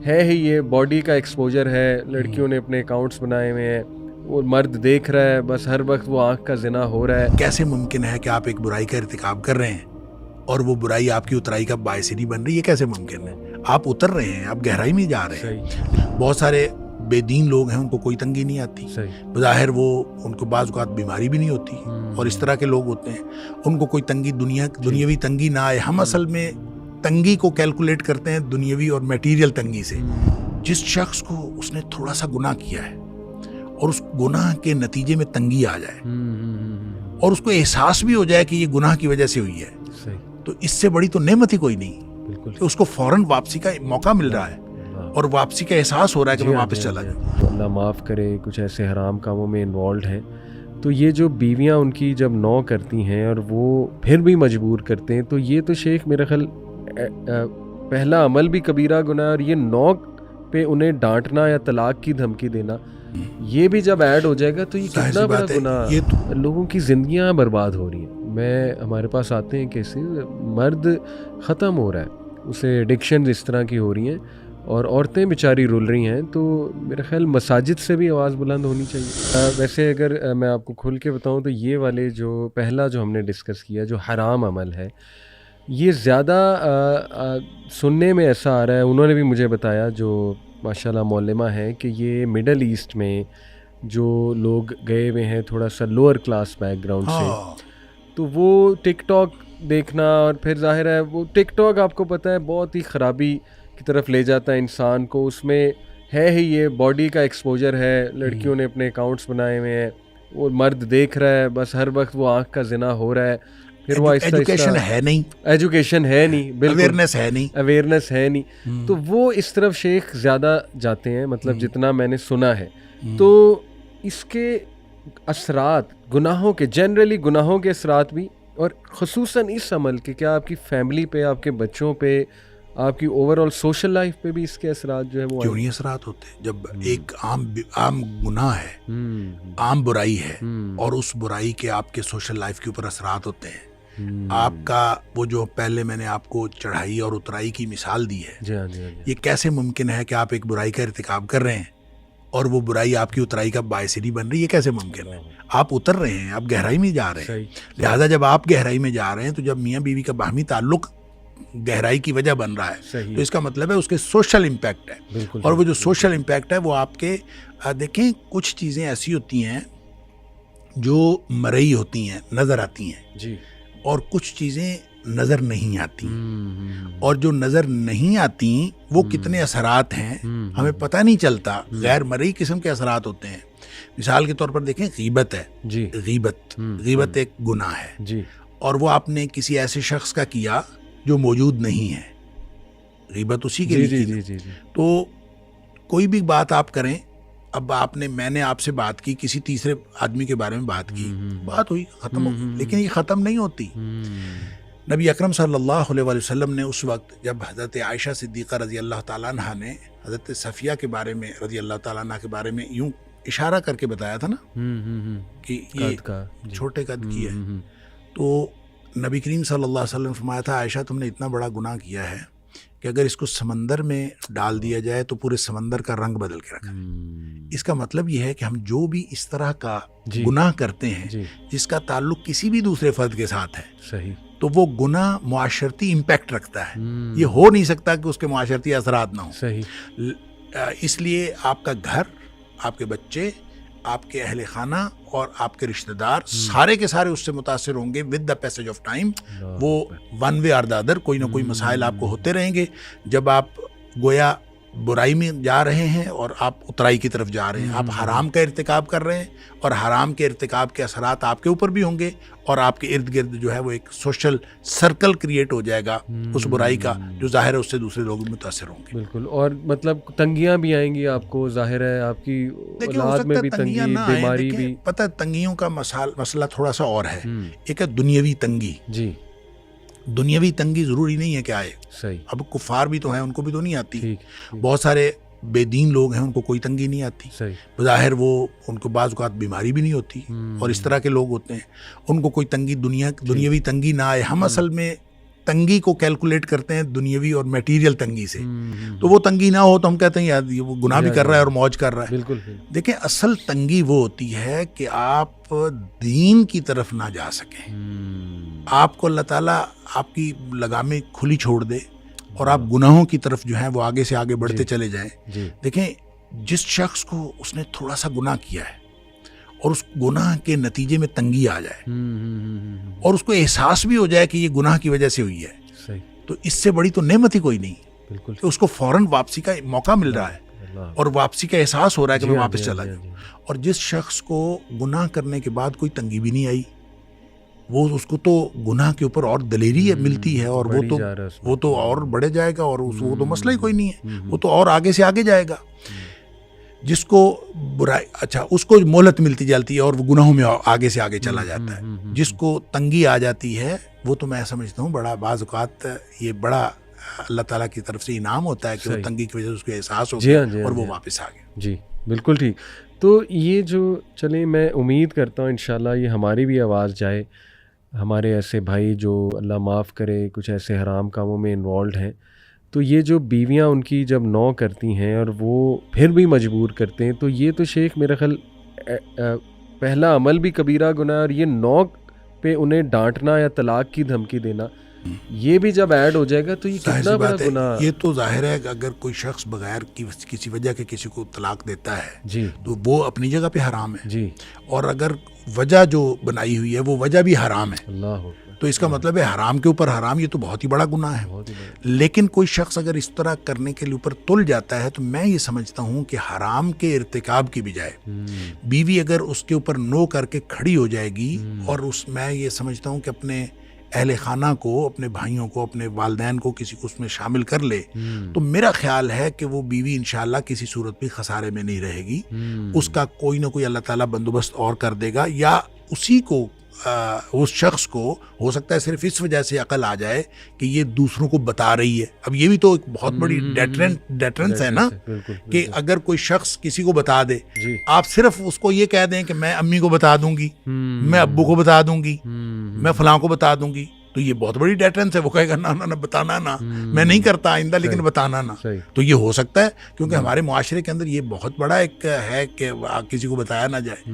ہے ہی یہ باڈی کا ایکسپوجر ہے, لڑکیوں نے اپنے اکاؤنٹس بنائے ہوئے ہیں, وہ مرد دیکھ رہا ہے, بس ہر وقت وہ آنکھ کا زنا ہو رہا ہے. کیسے ممکن ہے کہ آپ ایک برائی کا ارتکاب کر رہے ہیں اور وہ برائی آپ کی اترائی کا باعث نہیں بن رہی؟ یہ کیسے ممکن ہے؟ آپ اتر رہے ہیں, آپ گہرائی میں جا رہے ہیں. بہت سارے بے دین لوگ ہیں, ان کو کوئی تنگی نہیں آتی, بظاہر وہ ان کو بعض اوقات بیماری بھی نہیں ہوتی, اور اس طرح کے لوگ ہوتے ہیں ان کو کوئی تنگی دنیاوی تنگی نہ آئے. ہم اصل میں تنگی کو کیلکولیٹ کرتے ہیں دنیاوی اور میٹیریل تنگی سے. جس شخص کو اس نے تھوڑا سا گناہ کیا ہے اور اس گناہ کے نتیجے میں تنگی آ جائے اور اس کو احساس بھی ہو جائے کہ یہ گناہ کی وجہ سے ہوئی ہے, تو اس سے بڑی تو نعمت ہی کوئی نہیں کہ اس کو فوراً واپسی کا موقع مل رہا ہے اور واپسی کا احساس ہو رہا ہے کہ میں واپس چلا جاؤں. اللہ معاف کرے, کچھ ایسے حرام کاموں میں انوالوڈ ہیں, تو یہ جو بیویاں ان کی جب نو کرتی ہیں اور وہ پھر بھی مجبور کرتے ہیں, تو یہ تو شیخ میرا خیال پہلا عمل بھی کبیرہ گناہ ہے, اور یہ نو پہ انہیں ڈانٹنا یا طلاق کی دھمکی دینا یہ بھی جب ایڈ ہو جائے گا تو یہ کتنا بڑا گناہ. لوگوں کی زندگیاں برباد ہو رہی ہیں. ہمارے پاس آتے ہیں کیسز, مرد ختم ہو رہا ہے, اسے ایڈکشن اس طرح کی ہو رہی ہیں اور عورتیں بیچاری رول رہی ہیں. تو میرا خیال مساجد سے بھی آواز بلند ہونی چاہیے. ویسے اگر میں آپ کو کھل کے بتاؤں تو یہ والے جو پہلا جو ہم نے ڈسکس کیا جو حرام عمل ہے, یہ زیادہ سننے میں ایسا آ رہا ہے, انہوں نے بھی مجھے بتایا جو ماشاءاللہ معلمہ ہیں, کہ یہ مڈل ایسٹ میں جو لوگ گئے ہوئے ہیں تھوڑا سا لوور کلاس بیک گراؤنڈ سے, تو وہ ٹک ٹاک دیکھنا, اور پھر ظاہر ہے وہ ٹک ٹاک آپ کو پتہ ہے بہت ہی خرابی کی طرف لے جاتا ہے انسان کو. اس میں ہے ہی یہ باڈی کا ایکسپوجر ہے, لڑکیوں نے اپنے اکاؤنٹس بنائے ہوئے ہیں, وہ مرد دیکھ رہا ہے, بس ہر وقت وہ آنکھ کا زنا ہو رہا ہے. پھر وہ ایجوکیشن ہے نہیں, بالکل اویئرنیس ہے نہیں, تو وہ اس طرف شیخ زیادہ جاتے ہیں, مطلب جتنا میں نے سنا ہے. تو اس کے اثرات گناہوں کے, جنرلی گناہوں کے اثرات بھی, اور خصوصاً اس عمل کے کیا آپ کی فیملی پہ, آپ کے بچوں پہ, آپ کی اوور آل سوشل لائف پہ بھی اس کے اثرات جو ہے وہ کیوں نہیں اثرات ہوتے؟ جب ایک عام گناہ ہے, عام برائی ہے, اور اس برائی کے آپ کے سوشل لائف کے اوپر اثرات ہوتے ہیں. آپ کا وہ جو پہلے میں نے آپ کو چڑھائی اور اترائی کی مثال دی ہے, یہ کیسے ممکن ہے کہ آپ ایک برائی کا ارتکاب کر رہے ہیں اور وہ برائی آپ کی اترائی کا باعث نہیں بن رہی؟ یہ کیسے ممکن ہے؟ آپ اتر رہے ہیں, آپ گہرائی میں جا رہے ہیں. لہذا جب آپ گہرائی میں جا رہے ہیں, تو جب میاں بیوی کا باہمی تعلق گہرائی کی وجہ بن رہا ہے, تو اس کا مطلب ہے اس کے سوشل امپیکٹ ہے. اور وہ جو سوشل امپیکٹ ہے وہ آپ کے, دیکھیں کچھ چیزیں ایسی ہوتی ہیں جو مرئی ہوتی ہیں, نظر آتی ہیں, اور کچھ چیزیں نظر نہیں آتی, اور جو نظر نہیں آتی وہ کتنے اثرات ہیں ہمیں پتہ نہیں چلتا. غیر مرئی قسم کے اثرات ہوتے ہیں. مثال کے طور پر دیکھیں, غیبت ہے, غیبت ایک گناہ ہے, اور وہ آپ نے کسی ایسے شخص کا کیا جو موجود نہیں ہے, غیبت اسی کے لیے. تو کوئی بھی بات آپ کریں, اب میں نے آپ سے بات کی, کسی تیسرے آدمی کے بارے میں بات کی, بات ہوئی, ختم ہو گئی, لیکن یہ ختم نہیں ہوتی. نبی اکرم صلی اللہ علیہ وسلم نے اس وقت جب حضرت عائشہ صدیقہ رضی اللہ تعالیٰ عنہ نے حضرت صفیہ کے بارے میں رضی اللہ تعالیٰ عنہ کے بارے میں یوں اشارہ کر کے بتایا تھا نا کہ یہ چھوٹے قد کی ہے, تو نبی کریم صلی اللہ علیہ وسلم فرمایا تھا, عائشہ تم نے اتنا بڑا گناہ کیا ہے کہ اگر اس کو سمندر میں ڈال دیا جائے تو پورے سمندر کا رنگ بدل کے رکھا. اس کا مطلب یہ ہے کہ ہم جو بھی اس طرح کا گناہ کرتے ہیں جس کا تعلق کسی بھی دوسرے فرد کے ساتھ ہے, تو وہ گناہ معاشرتی امپیکٹ رکھتا ہے. یہ ہو نہیں سکتا کہ اس کے معاشرتی اثرات نہ ہوں. اس لیے آپ کا گھر, آپ کے بچے, آپ کے اہل خانہ اور آپ کے رشتہ دار سارے کے سارے اس سے متاثر ہوں گے with the passage of time. وہ ون وے اور دا ادر کوئی نہ کوئی مسائل آپ کو ہوتے رہیں گے. جب آپ گویا برائی میں جا رہے ہیں اور آپ اترائی کی طرف جا رہے ہیں, آپ حرام کا ارتکاب کر رہے ہیں, اور حرام کے ارتکاب کے اثرات آپ کے اوپر بھی ہوں گے, اور آپ کے ارد گرد جو ہے وہ ایک سوشل سرکل کریٹ ہو جائے گا اس برائی کا, جو ظاہر ہے اس سے دوسرے لوگ متاثر ہوں گے. بالکل, اور مطلب تنگیاں بھی آئیں گی آپ کو, ظاہر ہے آپ کی اولاد میں بھی تنگی, بیماری بھی. پتہ تنگیوں کا مسئلہ تھوڑا سا اور ہے. ایک ہے دنیاوی تنگی. دنیاوی تنگی ضروری نہیں ہے کہ آئے. اب کفار بھی تو ہیں, ان کو بھی تو نہیں آتی. بہت سارے بے دین لوگ ہیں, ان کو کوئی تنگی نہیں آتی. بظاہر وہ ان کو بعض اوقات بیماری بھی نہیں ہوتی, اور اس طرح کے لوگ ہوتے ہیں, ان کو کوئی تنگی دنیاوی تنگی نہ آئے. ہم اصل میں تنگی کو کیلکولیٹ کرتے ہیں دنیاوی اور میٹیریل تنگی سے. تو وہ تنگی نہ ہو تو ہم کہتے ہیں یار یہ وہ گناہ بھی کر رہا ہے اور موج کر رہا ہے. بالکل. دیکھیں اصل تنگی وہ ہوتی ہے کہ آپ دین کی طرف نہ جا سکیں. آپ کو اللہ تعالیٰ آپ کی لگامیں کھلی چھوڑ دے اور آپ گناہوں کی طرف جو ہیں وہ آگے سے آگے بڑھتے چلے جائیں. دیکھیں جس شخص کو اس نے تھوڑا سا گناہ کیا ہے اور اس گناہ کے نتیجے میں تنگی آ جائے اور اس کو احساس بھی ہو جائے کہ یہ گناہ کی وجہ سے ہوئی ہے, تو اس سے بڑی تو نعمت ہی کوئی نہیں. کہ اس کو فوراً واپسی کا موقع مل رہا ہے اور واپسی کا احساس ہو رہا ہے کہ میں واپس چلا جاؤں. اور جس شخص کو گناہ کرنے کے بعد کوئی تنگی بھی نہیں آئی, وہ اس کو تو گناہ کے اوپر اور دلیری ملتی ہے اور وہ تو اور بڑھے جائے گا اور وہ تو مسئلہ ہی کوئی نہیں ہے, وہ تو اور آگے سے آگے جائے گا. جس کو برائی اچھا اس کو مہلت ملتی جاتی ہے اور وہ گناہوں میں آگے سے آگے چلا جاتا ہے. جس کو تنگی آ جاتی ہے وہ تو میں سمجھتا ہوں بڑا بعض اوقات یہ بڑا اللہ تعالیٰ کی طرف سے انعام ہوتا ہے کہ وہ تنگی کی وجہ سے اس کو احساس ہو گیا اور وہ واپس آ گیا. جی بالکل ٹھیک. تو یہ جو چلیں میں امید کرتا ہوں انشاءاللہ یہ ہماری بھی آواز جائے, ہمارے ایسے بھائی جو اللہ معاف کرے کچھ ایسے حرام کاموں میں انوالوڈ ہیں, تو یہ جو بیویاں ان کی جب نو کرتی ہیں اور وہ پھر بھی مجبور کرتے ہیں, تو یہ تو شیخ میرا خیال پہلا عمل بھی کبیرہ گناہ ہے, اور یہ نو پہ انہیں ڈانٹنا یا طلاق کی دھمکی دینا یہ بھی جب ایڈ ہو جائے گا تو یہ کتنا بڑا گناہ. یہ تو ظاہر ہے کہ اگر کوئی شخص بغیر کسی وجہ کے کسی کو طلاق دیتا ہے جی تو وہ اپنی جگہ پہ حرام ہے جی, اور اگر وجہ جو بنائی ہوئی ہے وہ وجہ بھی حرام ہے. اللہ تو اس کا مطلب ہے حرام کے اوپر حرام, یہ تو بہت ہی بڑا گناہ ہے. لیکن کوئی شخص اگر اس طرح کرنے کے لیے اوپر تل جاتا ہے تو میں یہ سمجھتا ہوں کہ حرام کے ارتکاب کی بجائے بیوی اگر اس کے اوپر نو کر کے کھڑی ہو جائے گی اور میں یہ سمجھتا ہوں کہ اپنے اہل خانہ کو, اپنے بھائیوں کو, اپنے والدین کو کسی کو اس میں شامل کر لے, تو میرا خیال ہے کہ وہ بیوی انشاءاللہ کسی صورت بھی خسارے میں نہیں رہے گی. اس کا کوئی نہ کوئی اللہ تعالیٰ بندوبست اور کر دے گا, یا اسی کو اس شخص کو ہو سکتا ہے صرف اس وجہ سے عقل آ جائے کہ یہ دوسروں کو بتا رہی ہے. اب یہ بھی تو ایک بہت بڑی ڈیٹرنس ہے نا, کہ اگر کوئی شخص کسی کو بتا دے, آپ صرف اس کو یہ کہہ دیں کہ میں امی کو بتا دوں گی, میں ابو کو بتا دوں گی, میں فلاں کو بتا دوں گی, تو یہ بہت بڑی ڈیٹرنس ہے. وہ کہے گا نہ بتانا نا, میں نہیں کرتا آئندہ, لیکن بتانا نا. تو یہ ہو سکتا ہے کیونکہ ہمارے معاشرے کے اندر یہ بہت بڑا ایک ہے کہ کسی کو بتایا نہ جائے.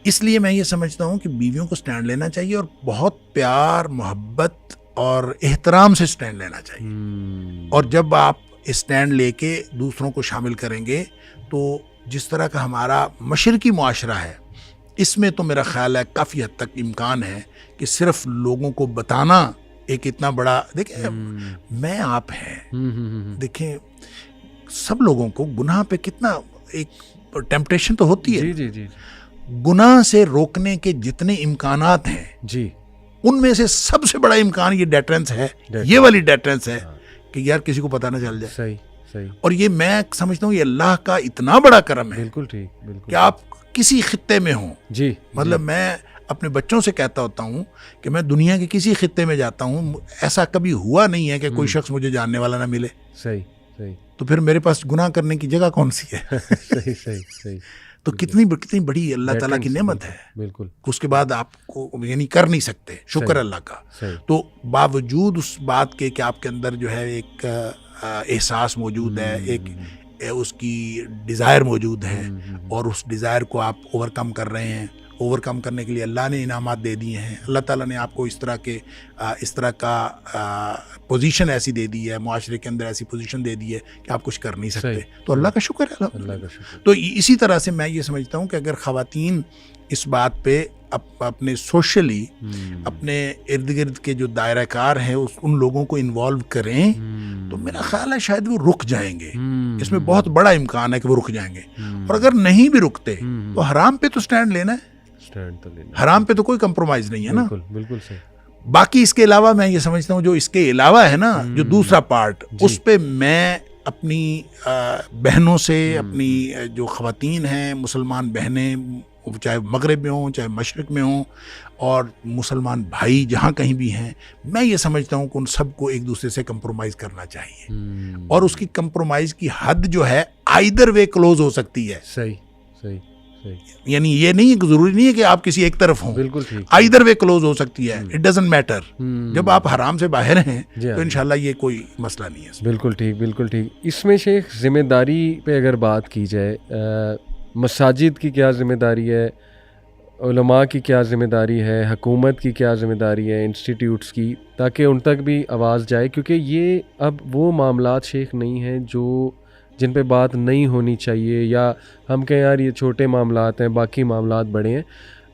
اس لیے میں یہ سمجھتا ہوں کہ بیویوں کو سٹینڈ لینا چاہیے اور بہت پیار, محبت اور احترام سے سٹینڈ لینا چاہیے. اور جب آپ سٹینڈ لے کے دوسروں کو شامل کریں گے تو جس طرح کا ہمارا مشرقی معاشرہ ہے اس میں تو میرا خیال ہے کافی حد تک امکان ہے کہ صرف لوگوں کو بتانا ایک اتنا بڑا, دیکھیں میں آپ ہیں, دیکھیں سب لوگوں کو گناہ پہ کتنا ایک ٹیمپٹیشن تو ہوتی ہے. جی جی, گناہ سے روکنے کے جتنے امکانات ہیں جی ان میں سے سب سے بڑا امکان یہ ڈیٹرنس ہے, یہ والی ڈیٹرنس ہے کہ یار کسی کو پتہ نہ چل جائے. صحیح. اور یہ میں سمجھتا ہوں یہ اللہ کا اتنا بڑا کرم ہے. بالکل ٹھیک, بالکل کہ آپ کسی خطے میں ہوں. جی مطلب میں اپنے بچوں سے کہتا ہوتا ہوں کہ میں دنیا کے کسی خطے میں جاتا ہوں, ایسا کبھی ہوا نہیں ہے کہ کوئی شخص مجھے جاننے والا نہ ملے. صحیح. تو پھر میرے پاس گناہ کرنے کی جگہ کون سی ہے؟ صحیح. تو کتنی بڑی اللہ تعالیٰ کی نعمت ہے. بالکل. اس کے بعد آپ کو یعنی کر نہیں سکتے, شکر اللہ کا. تو باوجود اس بات کے کہ آپ کے اندر جو ہے ایک احساس موجود ہے, ایک اس کی ڈیزائر موجود ہے, اور اس ڈیزائر کو آپ اوور کم کر رہے ہیں. اوور کم کرنے کے لیے اللہ نے انعامات دے دیے ہیں. اللہ تعالیٰ نے آپ کو اس طرح کا پوزیشن ایسی دے دی ہے, معاشرے کے اندر ایسی پوزیشن دے دی ہے کہ آپ کچھ کر نہیں سکتے. تو اللہ کا شکر ہے. تو اسی طرح سے میں یہ سمجھتا ہوں کہ اگر خواتین اس بات پہ اپنے سوشلی اپنے ارد گرد کے جو دائرہ کار ہیں ان لوگوں کو انوالو کریں تو میرا خیال ہے شاید وہ رک جائیں گے. اس میں بہت بڑا امکان ہے کہ وہ رک جائیں گے. اور اگر نہیں بھی رکتے تو حرام پہ تو سٹینڈ لینا ہے. حرام پہ تو کوئی کمپرومائز نہیں ہے نا. بالکل صحیح. باقی اس کے علاوہ میں یہ سمجھتا ہوں جو اس کے علاوہ ہے نا, جو دوسرا پارٹ, اس پہ میں اپنی بہنوں سے, اپنی جو خواتین ہیں مسلمان بہنیں, چاہے مغرب میں ہوں چاہے مشرق میں ہوں, اور مسلمان بھائی جہاں کہیں بھی ہیں, میں یہ سمجھتا ہوں کہ ان سب کو ایک دوسرے سے کمپرومائز کرنا چاہیے. اور اس کی کمپرومائز کی حد جو ہے آئیدر وے کلوز ہو سکتی ہے. صحیح. یعنی یہ نہیں کہ ضروری نہیں ہے کہ آپ کسی ایک طرف ہوں, بالکل ٹھیک, آئیدر وے کلوز ہو سکتی ہے, اٹ ڈزنٹ میٹر. جب آپ حرام سے باہر ہیں تو انشاءاللہ یہ کوئی مسئلہ نہیں ہے. بالکل ٹھیک, بالکل ٹھیک. اس میں شیخ ذمہ داری پہ اگر بات کی جائے, مساجد کی کیا ذمہ داری ہے, علماء کی کیا ذمہ داری ہے, حکومت کی کیا ذمہ داری ہے, انسٹیٹیوٹس کی, تاکہ ان تک بھی آواز جائے, کیونکہ یہ اب وہ معاملات شیخ نہیں ہیں جن پہ بات نہیں ہونی چاہیے, یا ہم کہیں یار یہ چھوٹے معاملات ہیں, باقی معاملات بڑے ہیں.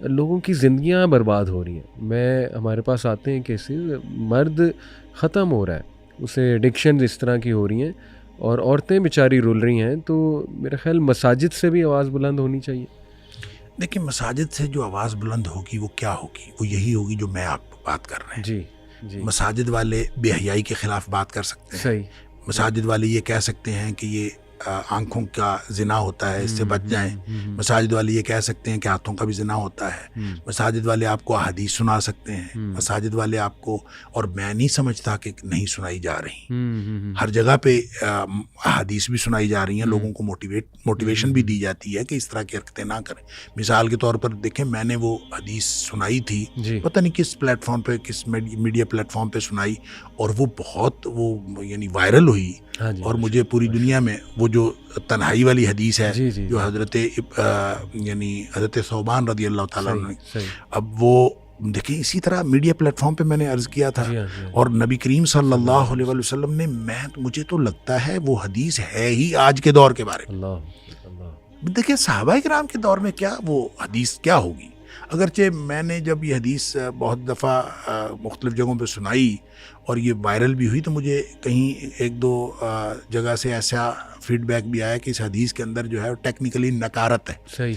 لوگوں کی زندگیاں برباد ہو رہی ہیں. ہمارے پاس آتے ہیں کیسز, مرد ختم ہو رہا ہے, اسے ایڈکشنز اس طرح کی ہو رہی ہیں, اور عورتیں بیچاری رول رہی ہیں. تو میرا خیال مساجد سے بھی آواز بلند ہونی چاہیے. دیکھیں, مساجد سے جو آواز بلند ہوگی وہ کیا ہوگی, وہ یہی ہوگی جو میں آپ بات کر رہے ہیں. جی جی. مساجد والے بے حیائی کے خلاف بات کر سکتے ہیں. صحیح. مساجد والے یہ کہہ سکتے ہیں کہ یہ آنکھوں کا زنا ہوتا ہے, اس سے بچ جائیں. مساجد والے یہ کہہ سکتے ہیں کہ ہاتھوں کا بھی زنا ہوتا ہے. مساجد والے آپ کو احادیث سنا سکتے ہیں. مساجد والے آپ کو, اور میں نہیں سمجھتا کہ نہیں سنائی جا رہی, ہر جگہ پہ احادیث بھی سنائی جا رہی ہیں, لوگوں کو موٹیویشن بھی دی جاتی ہے کہ اس طرح کی حرکتیں نہ کریں. مثال کے طور پر دیکھیں, میں نے وہ حدیث سنائی تھی, پتہ نہیں کس پلیٹ فارم پہ, کس میڈیا پلیٹ فارم پہ سنائی, اور وہ بہت یعنی وائرل ہوئی. اور مجھے پوری دنیا میں وہ جو تنہائی والی حدیث ہے جو حضرت ثوبان رضی اللہ تعالیٰ عنہ, اب وہ دیکھیں اسی طرح میڈیا پلیٹ فارم پہ میں نے عرض کیا تھا, اور نبی کریم صلی اللہ علیہ وسلم نے, مجھے تو لگتا ہے وہ حدیث ہے ہی آج کے دور کے بارے میں. دیکھیں صحابہ کرام کے دور میں کیا وہ حدیث کیا ہوگی. اگرچہ میں نے جب یہ حدیث بہت دفعہ مختلف جگہوں پہ سنائی اور یہ وائرل بھی ہوئی, تو مجھے کہیں ایک دو جگہ سے ایسا فیڈ بیک بھی آیا کہ اس حدیث کے اندر جو ہے ٹیکنیکلی نکارت ہے. صحیح.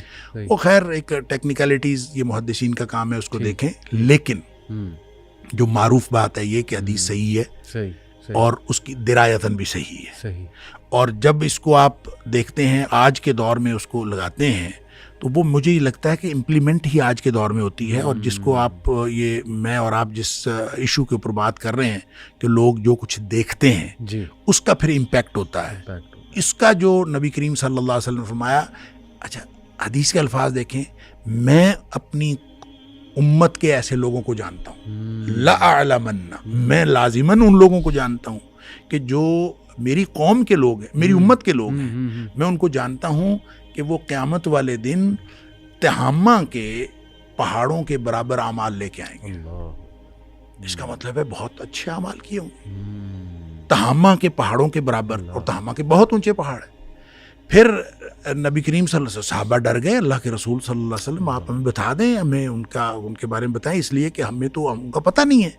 وہ خیر ایک ٹیکنیکلٹیز, یہ محدثین کا کام ہے, اس کو دیکھیں. لیکن جو معروف بات ہے یہ کہ حدیث صحیح ہے, اور اس کی درایتاً بھی صحیح ہے. اور جب اس کو آپ دیکھتے ہیں آج کے دور میں اس کو لگاتے ہیں, تو وہ مجھے یہ لگتا ہے کہ امپلیمنٹ ہی آج کے دور میں ہوتی ہے. اور جس کو آپ, یہ میں اور آپ جس ایشو کے اوپر بات کر رہے ہیں کہ لوگ جو کچھ دیکھتے ہیں اس کا پھر امپیکٹ ہوتا ہے. اس کا جو نبی کریم صلی اللہ علیہ وسلم نے فرمایا, اچھا حدیث کے الفاظ دیکھیں, میں اپنی امت کے ایسے لوگوں کو جانتا ہوں, لَأَعْلَمَنَّ, میں لازماً ان لوگوں کو جانتا ہوں کہ جو میری قوم کے لوگ ہیں, میری امت کے لوگ ہیں, میں ان کو جانتا ہوں کہ وہ قیامت والے دن تہامہ کے پہاڑوں کے برابر اعمال لے کے آئیں گے. اس کا مطلب ہے بہت اچھے اعمال کیے ہوں گے, تہامہ کے پہاڑوں کے برابر, اور تہامہ کے بہت اونچے پہاڑ ہیں. پھر نبی کریم صلی اللہ علیہ وسلم, صحابہ ڈر گئے, اللہ کے رسول صلی اللہ علیہ وسلم آپ ہمیں بتا دیں, ہمیں ان کے بارے میں بتائیں, اس لیے کہ ہمیں تو ان کا پتہ نہیں ہے.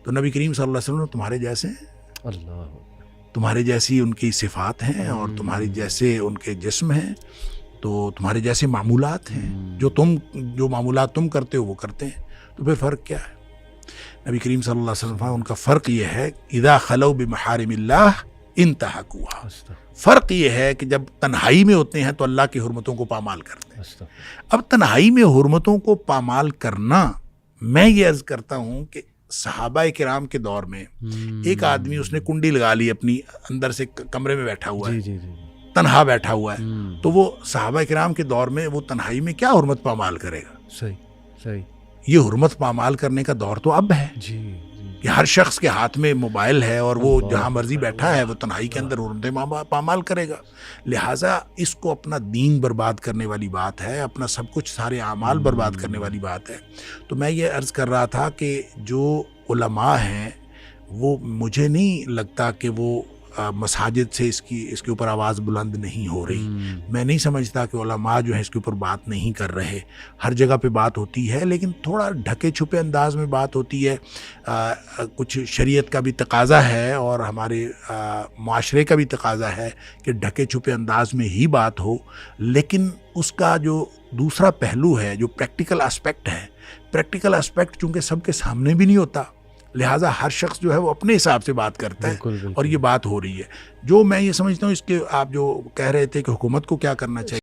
تو نبی کریم صلی اللہ علیہ وسلم تمہارے جیسے ہیں, تمہارے جیسی ان کی صفات ہیں, اور تمہاری جیسے ان کے جسم ہیں, تو تمہارے جیسے معمولات ہیں, جو معمولات تم کرتے ہو وہ کرتے ہیں. تو پھر فرق کیا ہے؟ نبی کریم صلی اللہ علیہ وسلم ان کا فرق یہ ہے, اذا خلو بمحارم اللہ انتہکوہا. فرق یہ ہے کہ جب تنہائی میں ہوتے ہیں تو اللہ کی حرمتوں کو پامال کرتے ہیں. اب تنہائی میں حرمتوں کو پامال کرنا, میں یہ عرض کرتا ہوں کہ صحابہ کرام کے دور میں ایک آدمی, اس نے کنڈی لگا لی اپنی اندر سے, کمرے میں بیٹھا ہوا ہے, تنہا بیٹھا ہوا ہے, تو وہ صحابہ کرام کے دور میں وہ تنہائی میں کیا حرمت پامال کرے گا؟ صحیح. یہ حرمت پامال کرنے کا دور تو اب ہے کہ ہر شخص کے ہاتھ میں موبائل ہے, اور وہ جہاں مرضی بیٹھا ہے وہ تنہائی کے اندر حرمت پامال کرے گا. لہٰذا اس کو اپنا دین برباد کرنے والی بات ہے, اپنا سب کچھ, سارے اعمال برباد کرنے والی بات ہے. تو میں یہ عرض کر رہا تھا کہ جو علماء ہیں وہ, مجھے نہیں لگتا کہ وہ مساجد سے اس کے اوپر آواز بلند نہیں ہو رہی. میں نہیں سمجھتا کہ علماء جو ہیں اس کے اوپر بات نہیں کر رہے. ہر جگہ پہ بات ہوتی ہے, لیکن تھوڑا ڈھکے چھپے انداز میں بات ہوتی ہے. کچھ شریعت کا بھی تقاضا ہے اور ہمارے معاشرے کا بھی تقاضا ہے کہ ڈھکے چھپے انداز میں ہی بات ہو. لیکن اس کا جو دوسرا پہلو ہے, جو پریکٹیکل اسپیکٹ ہے, پریکٹیکل اسپیکٹ چونکہ سب کے سامنے بھی نہیں ہوتا, لہٰذا ہر شخص جو ہے وہ اپنے حساب سے بات کرتا ہے, اور یہ بات ہو رہی ہے. جو میں یہ سمجھتا ہوں, اس کے آپ جو کہہ رہے تھے کہ حکومت کو کیا کرنا چاہیے,